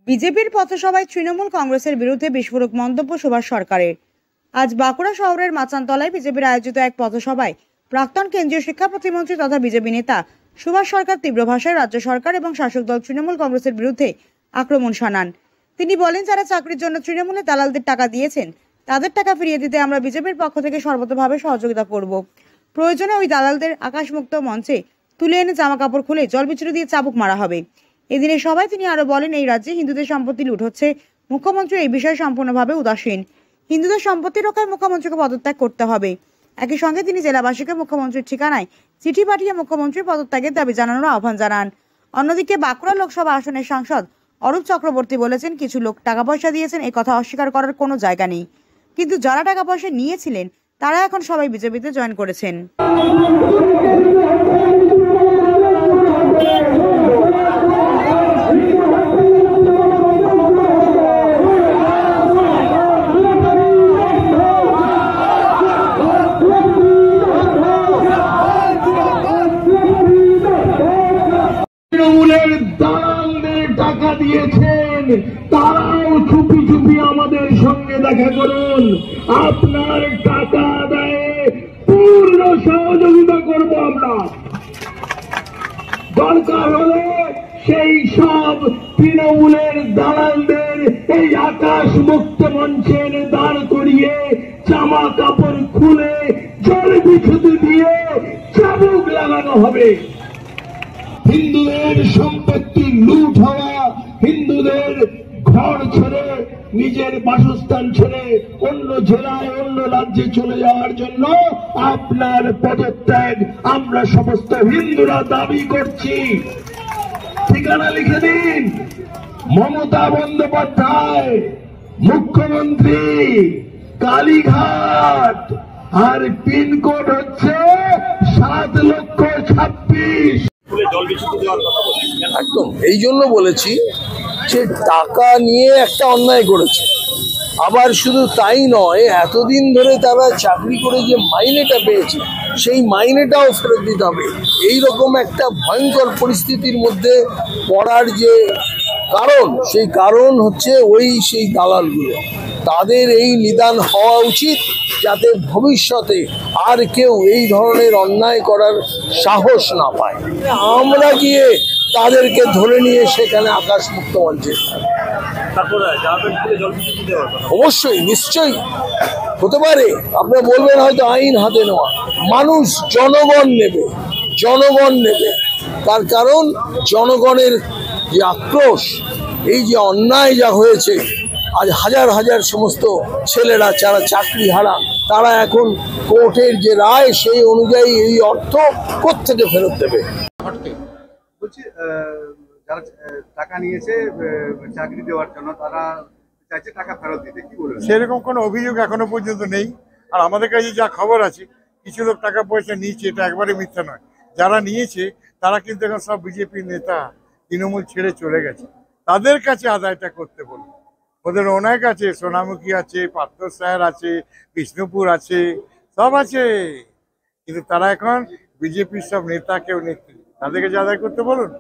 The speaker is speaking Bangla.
বিজেপির পথসভায় তৃণমূল কংগ্রেসের বিরুদ্ধে বিস্ফোরক মন্তব্য সুভাষ সরকারের। আজ বাঁকুড়া শহরের মাচানতলায় বিজেপির আয়োজিত এক পথসভায় প্রাক্তন কেন্দ্রীয় শিক্ষা প্রতিমন্ত্রী তথা বিজেপি নেতা সুভাষ সরকার তীব্র ভাষায় রাজ্য সরকার এবং শাসক দল তৃণমূল কংগ্রেসের বিরুদ্ধে আক্রমণ শানান। তিনি বলেন, যারা চাকরির জন্য তৃণমূলের দালালদের টাকা দিয়েছেন তাদের টাকা ফিরিয়ে দিতে আমরা বিজেপির পক্ষ থেকে সর্বতভাবে সহযোগিতা করব। প্রয়োজনে ওই দালালদের আকাশমুক্ত মঞ্চে তুলে এনে জামা কাপড় খুলে জলবিচুরি দিয়ে চাবুক মারা হবে। এদিনের সভায় তিনি আরো বলেন, এই রাজ্যে হিন্দুদের সম্পত্তি লুট হচ্ছে, মুখ্যমন্ত্রী এই বিষয়ে সম্পূর্ণভাবে উদাসীন। হিন্দুদের সম্পত্তি রক্ষায় মুখ্যমন্ত্রীকে পদত্যাগ করতে হবে। একই সঙ্গে তিনি জেলাবাসীকে মুখ্যমন্ত্রীর ঠিকানায় চিঠি পাঠিয়ে মুখ্যমন্ত্রীর পদত্যাগের দাবি জানানোর আহ্বান জানান। অন্যদিকে বাঁকুড়া লোকসভা আসনের সাংসদ অরূপ চক্রবর্তী বলেছেন, কিছু লোক টাকা পয়সা দিয়েছেন, এই কথা অস্বীকার করার কোনো জায়গা নেই, কিন্তু যারা টাকা পয়সা নিয়েছিলেন তারা এখন সবাই বিজেপিতে জয়েন করেছেন। তৃণমূলের দালালদের টাকা দিয়েছেন, তারাও চুপি চুপি আমাদের সঙ্গে দেখা করুন। আপনার টাকা আদায়ে পূর্ণ সহযোগিতা করব আমরা। দরকার হলে সেই সব তৃণমূলের দালালদের এই আকাশ মুক্ত মঞ্চে দাঁড় করিয়ে জামা কাপড় খুলে জল বিছুতি দিয়ে চাবুক লাগানো হবে। হিন্দুদের সম্পত্তি লুট হওয়া, হিন্দুদের ঘর ছেড়ে নিজের বাসস্থান ছেড়ে অন্য জেলায় অন্য রাজ্যে চলে যাওয়ার জন্য আপনার পদত্যাগ আমরা সমস্ত হিন্দুরা দাবি করছি। ঠিকানা লিখে দিন, মমতা বন্দ্যোপাধ্যায় মুখ্যমন্ত্রী, কালীঘাট, আর পিনকোড হচ্ছে 7,26,000। একদম এই জন্য বলেছি যে টাকা নিয়ে একটা অন্যায় করেছে। আবার শুধু তাই নয়, এতদিন ধরে তারা চাকরি করে যে মাইনেটা পেয়েছে সেই মাইনেটাও ফেরত দিতে হবে। এইরকম একটা ভয়ঙ্কর পরিস্থিতির মধ্যে পড়ার যে কারণ, সেই কারণ হচ্ছে সেই দালালগুলো। তাদের এই নিদান হওয়া উচিত, যাতে ভবিষ্যতে আর কেউ এই ধরনের অন্যায় করার সাহস না পায়। আমরা গিয়ে তাদেরকে ধরে নিয়ে সেখানে আকাশ মুক্ত মঞ্চে অবশ্যই নিশ্চয়ই হতে পারে। আপনারা বলবেন হয়তো আইন হাতে নেওয়া, মানুষ জনগণ নেবে, জনগণ নেবে। তার কারণ জনগণের যে আক্রোশ, এই যে অন্যায় যা হয়েছে, আজ হাজার হাজার সমস্ত ছেলেরা যারা চাকরি হারা, তারা এখন কোর্টের যে রায় সেই অনুযায়ী এই অর্থ কোত্থেকে ফেরত দেবে। বলছি, যারা টাকা নিয়েছে চাকরি দেওয়ার জন্য, তারা চাইছে টাকা ফেরত দিতে, কি বলবেন? সেরকম কোনো অভিযোগ এখনো পর্যন্ত নেই। আর আমাদের কাছে যা খবর আছে, কিছু লোক টাকা পয়সা নিয়েছে, এটা একবারে মিথ্যা নয়। যারা নিয়েছে তারা কিন্তু এখন সব বিজেপি নেতা, তৃণমূল ছেড়ে চলে গেছে। তাদের কাছে আদায়টা করতে বলুন। ওদের অনেক আছে, সোনামুখী আছে, পাত্র স্যার আছে, বিষ্ণুপুর আছে, সব আছে, কিন্তু তারা এখন বিজেপির সব নেতা, কেউ নেত্রী, তাদেরকে আদায় করতে বলুন।